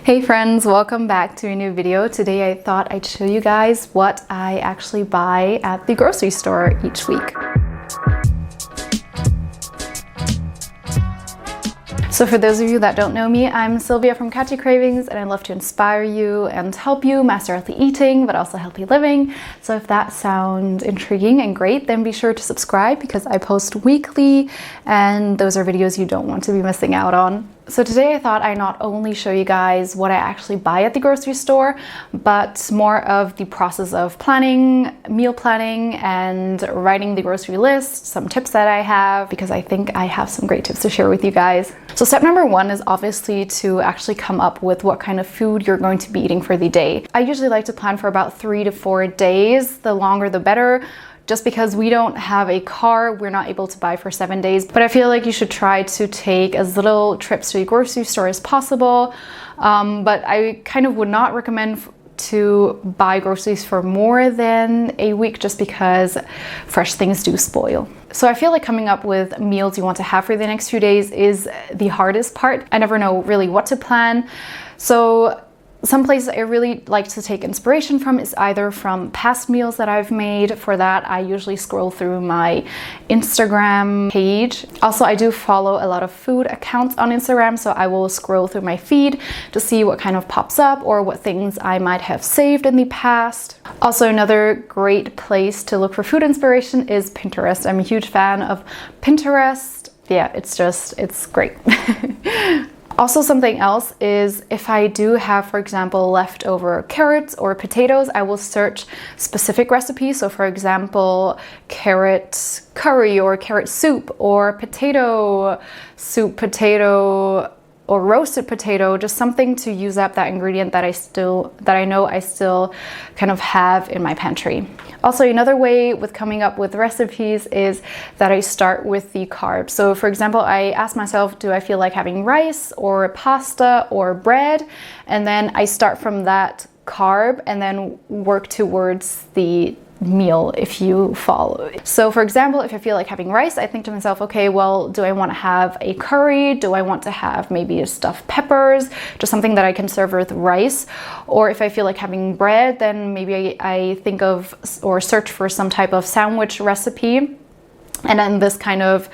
Hey friends, welcome back to a new video. Today I thought I'd show you guys what I actually buy at the grocery store each week. So for those of you that don't know me, I'm Sylvia from Catchy Cravings, and I love to inspire you and help you master healthy eating, but also healthy living. So if that sounds intriguing and great, then be sure to subscribe because I post weekly and those are videos you don't want to be missing out on. So today I thought I'd not only show you guys what I actually buy at the grocery store, but more of the process of planning, meal planning, and writing the grocery list, some tips that I have, because I think I have some great tips to share with you guys. So step number one is obviously to actually come up with what kind of food you're going to be eating for the day. I usually like to plan for about 3 to 4 days. The longer the better. Just because we don't have a car, we're not able to buy for 7 days. But I feel like you should try to take as little trips to the grocery store as possible. But I kind of would not recommend to buy groceries for more than a week just because fresh things do spoil. So I feel like coming up with meals you want to have for the next few days is the hardest part. I never know really what to plan. So some places I really like to take inspiration from is either from past meals that I've made. For that, I usually scroll through my Instagram page. Also, I do follow a lot of food accounts on Instagram, so I will scroll through my feed to see what kind of pops up or what things I might have saved in the past. Also, another great place to look for food inspiration is Pinterest. I'm a huge fan of Pinterest. Yeah, it's great. Also, something else is if I do have, for example, leftover carrots or potatoes, I will search specific recipes. So for example, carrot curry or carrot soup or potato soup, potato or roasted potato, just something to use up that ingredient that I know I still kind of have in my pantry. Also, another way with coming up with recipes is that I start with the carbs. So for example, I ask myself, do I feel like having rice or pasta or bread? And then I start from that carb and then work towards the meal if you follow. So for example, if I feel like having rice, I think to myself, okay, well, do I want to have a curry? Do I want to have maybe a stuffed peppers, just something that I can serve with rice? Or if I feel like having bread, then maybe I think of or search for some type of sandwich recipe. And then this kind of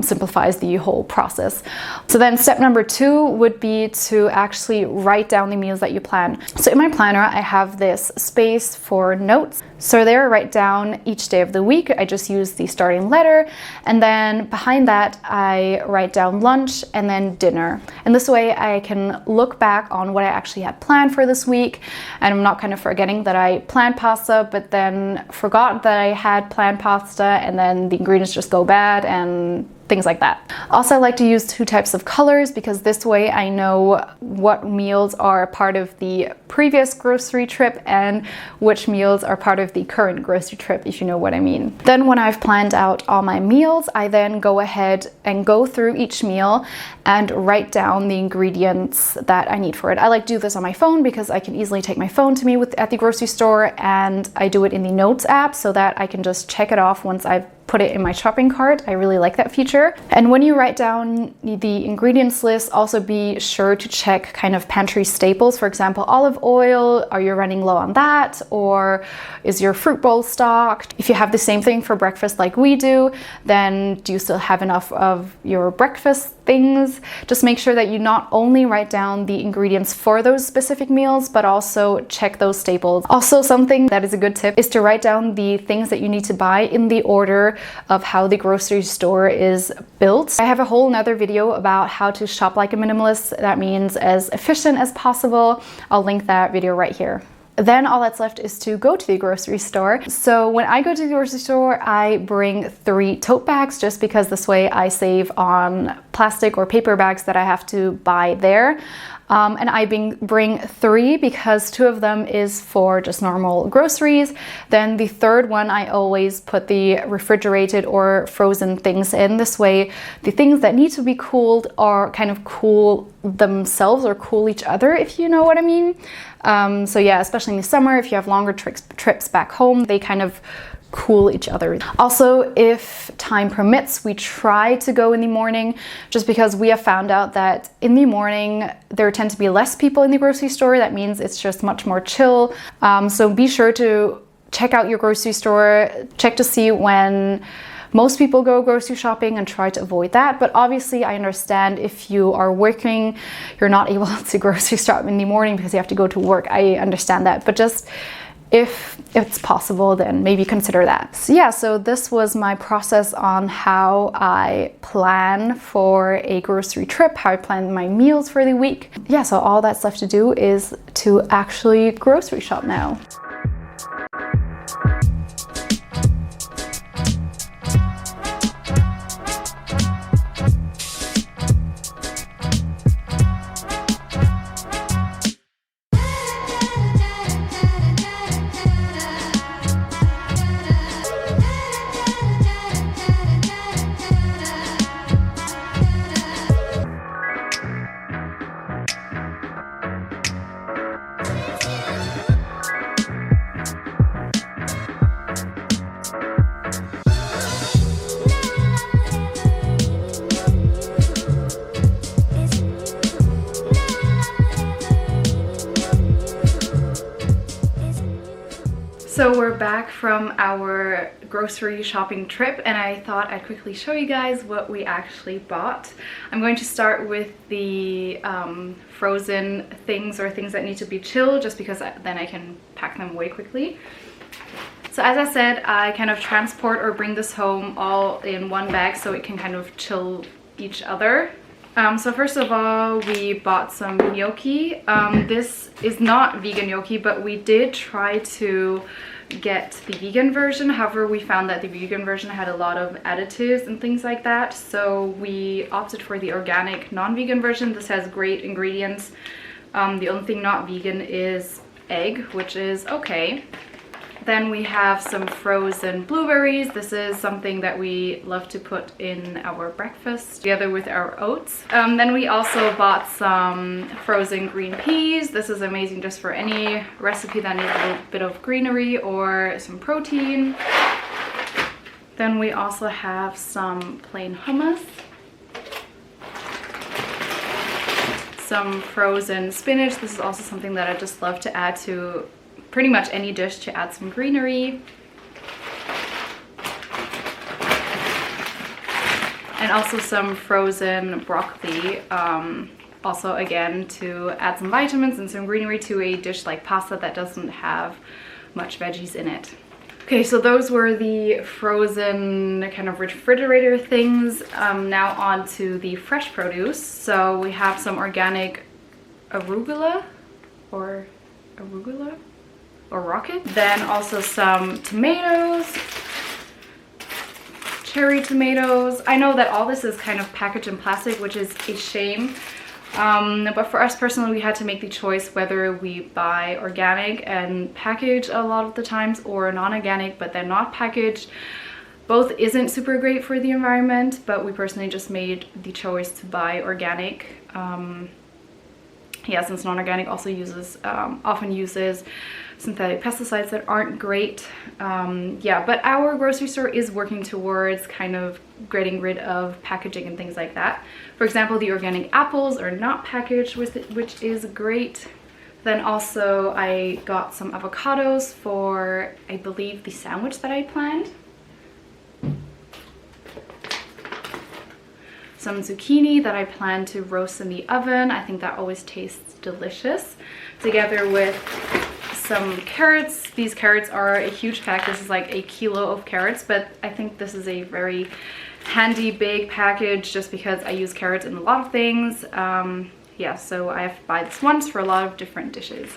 simplifies the whole process. So then step number 2 would be to actually write down the meals that you plan. So in my planner, I have this space for notes. So there I write down each day of the week. I just use the starting letter. And then behind that, I write down lunch and then dinner. And this way I can look back on what I actually had planned for this week. And I'm not kind of forgetting that I planned pasta, but then forgot that I had planned pasta and then the ingredients just go bad and things like that. Also, I like to use 2 types of colors because this way I know what meals are part of the previous grocery trip and which meals are part of the current grocery trip, if you know what I mean. Then when I've planned out all my meals, I then go ahead and go through each meal and write down the ingredients that I need for it. I like to do this on my phone because I can easily take my phone to me at the grocery store, and I do it in the Notes app so that I can just check it off once I've put it in my shopping cart. I really like that feature. And when you write down the ingredients list, also be sure to check kind of pantry staples. For example, olive oil, are you running low on that? Or is your fruit bowl stocked? If you have the same thing for breakfast like we do, then do you still have enough of your breakfast things? Just make sure that you not only write down the ingredients for those specific meals, but also check those staples. Also, something that is a good tip is to write down the things that you need to buy in the order of how the grocery store is built. I have a whole nother video about how to shop like a minimalist. That means as efficient as possible. I'll link that video right here. Then all that's left is to go to the grocery store. So when I go to the grocery store, I bring 3 tote bags just because this way I save on plastic or paper bags that I have to buy there. And I bring 3 because 2 of them is for just normal groceries. Then the third one, I always put the refrigerated or frozen things in. This way, the things that need to be cooled are kind of cool themselves or cool each other, if you know what I mean. So yeah, especially in the summer, if you have longer trips back home, they kind of cool each other. Also, if time permits, we try to go in the morning, just because we have found out that in the morning there tend to be less people in the grocery store. That means it's just much more chill. So be sure to check out your grocery store, check to see when most people go grocery shopping and try to avoid that. But obviously I understand if you are working, you're not able to grocery shop in the morning because you have to go to work. I understand that, but just if it's possible, then maybe consider that. So yeah, so this was my process on how I plan for a grocery trip, how I plan my meals for the week. Yeah, so all that's left to do is to actually grocery shop now. So we're back from our grocery shopping trip, and I thought I'd quickly show you guys what we actually bought. I'm going to start with the frozen things, or things that need to be chilled, just because then I can pack them away quickly. So as I said, I kind of transport or bring this home all in one bag so it can kind of chill each other. So first of all, we bought some gnocchi. This is not vegan gnocchi, but we did try to get the vegan version. However, we found that the vegan version had a lot of additives and things like that. So we opted for the organic non-vegan version. This has great ingredients. The only thing not vegan is egg, which is okay. Then we have some frozen blueberries. This is something that we love to put in our breakfast together with our oats. Then we also bought some frozen green peas. This is amazing just for any recipe that needs a little bit of greenery or some protein. Then we also have some plain hummus, some frozen spinach. This is also something that I just love to add to pretty much any dish to add some greenery. And also some frozen broccoli, also again to add some vitamins and some greenery to a dish like pasta that doesn't have much veggies in it. Okay, so those were the frozen kind of refrigerator things. Now on to the fresh produce. So we have some organic arugula or rocket. Then also some tomatoes, cherry tomatoes. I know that all this is kind of packaged in plastic, which is a shame. But for us personally, we had to make the choice whether we buy organic and package a lot of the times, or non-organic but then not packaged. Both isn't super great for the environment, but we personally just made the choice to buy organic. Yeah, since non-organic also often uses synthetic pesticides that aren't great. Yeah, but our grocery store is working towards kind of getting rid of packaging and things like that. For example, the organic apples are not packaged, which is great. Then also I got some avocados for, I believe, the sandwich that I planned. Some zucchini that I plan to roast in the oven. I think that always tastes delicious. Together with some carrots. These carrots are a huge pack. This is like a kilo of carrots, but I think this is a very handy big package just because I use carrots in a lot of things. Yeah, so I have to buy this once for a lot of different dishes.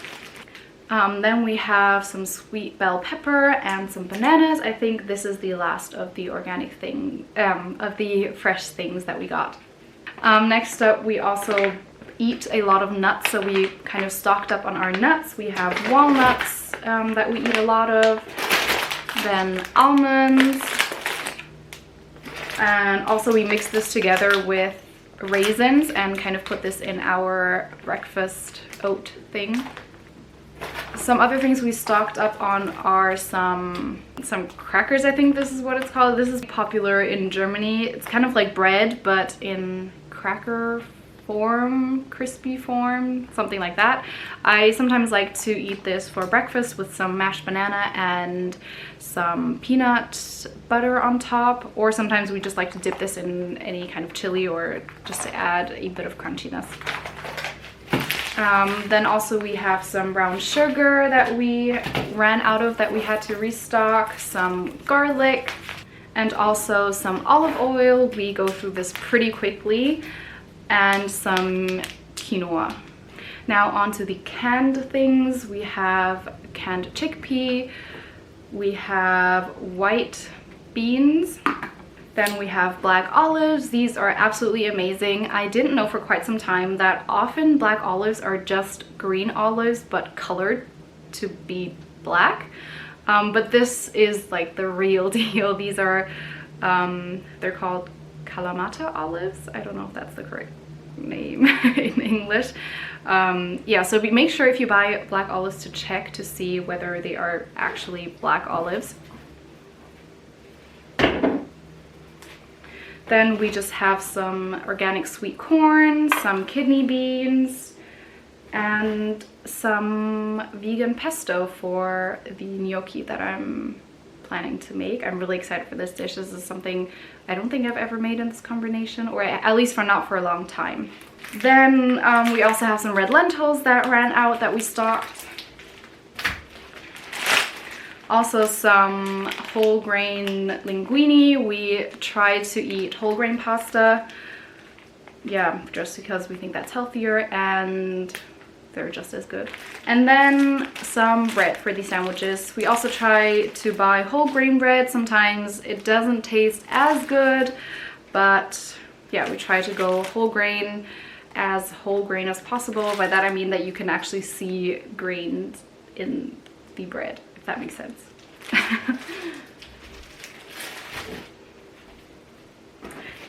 Then we have some sweet bell pepper and some bananas. I think this is the last of the organic thing, of the fresh things that we got. Next up, we also eat a lot of nuts, so we kind of stocked up on our nuts. We have walnuts that we eat a lot of, then almonds, and also we mix this together with raisins and kind of put this in our breakfast oat thing. Some other things we stocked up on are some crackers, I think this is what it's called. This is popular in Germany. It's kind of like bread, but in cracker form, crispy form, something like that. I sometimes like to eat this for breakfast with some mashed banana and some peanut butter on top, or sometimes we just like to dip this in any kind of chili or just to add a bit of crunchiness. Then also we have some brown sugar that we ran out of that we had to restock, some garlic, and also some olive oil. We go through this pretty quickly, and some quinoa. Now onto the canned things. We have canned chickpea, we have white beans, then we have black olives. These are absolutely amazing. I didn't know for quite some time that often black olives are just green olives but colored to be black. But this is like the real deal. These are, they're called Kalamata olives. I don't know if that's the correct name in English. Yeah, so make sure if you buy black olives to check to see whether they are actually black olives. Then we just have some organic sweet corn, some kidney beans, and some vegan pesto for the gnocchi that I'm planning to make. I'm really excited for this dish. This is something I don't think I've ever made in this combination, or at least not for a long time. Then we also have some red lentils that ran out that we stocked. Also some whole grain linguine. We tried to eat whole grain pasta. Yeah, just because we think that's healthier and they're just as good. And then some bread for these sandwiches. We also try to buy whole grain bread. Sometimes it doesn't taste as good, but yeah, we try to go whole grain as possible. By that I mean that you can actually see grains in the bread, if that makes sense.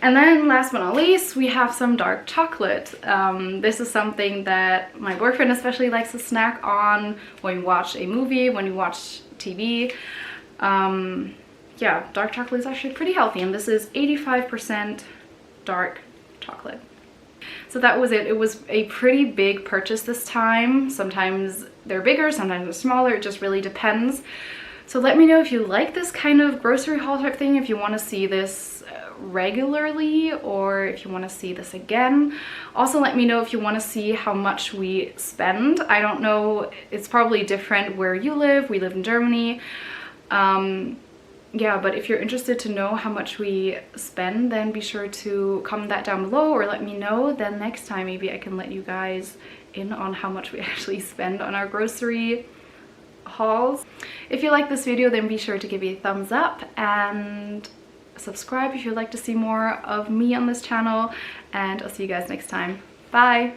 And then last but not least, we have some dark chocolate. This is something that my boyfriend especially likes to snack on when we watch a movie, when we watch TV. Yeah, dark chocolate is actually pretty healthy, and this is 85% dark chocolate. So that was it. It was a pretty big purchase this time. Sometimes they're bigger, sometimes they're smaller. It just really depends. So let me know if you like this kind of grocery haul type thing, if you want to see this regularly or if you want to see this again. Also let me know if you want to see how much we spend. I don't know, it's probably different where you live. We live in Germany. Yeah, but if you're interested to know how much we spend, then be sure to comment that down below or let me know. Then next time maybe I can let you guys in on how much we actually spend on our grocery hauls. If you like this video, then be sure to give me a thumbs up and subscribe if you'd like to see more of me on this channel, and I'll see you guys next time. Bye!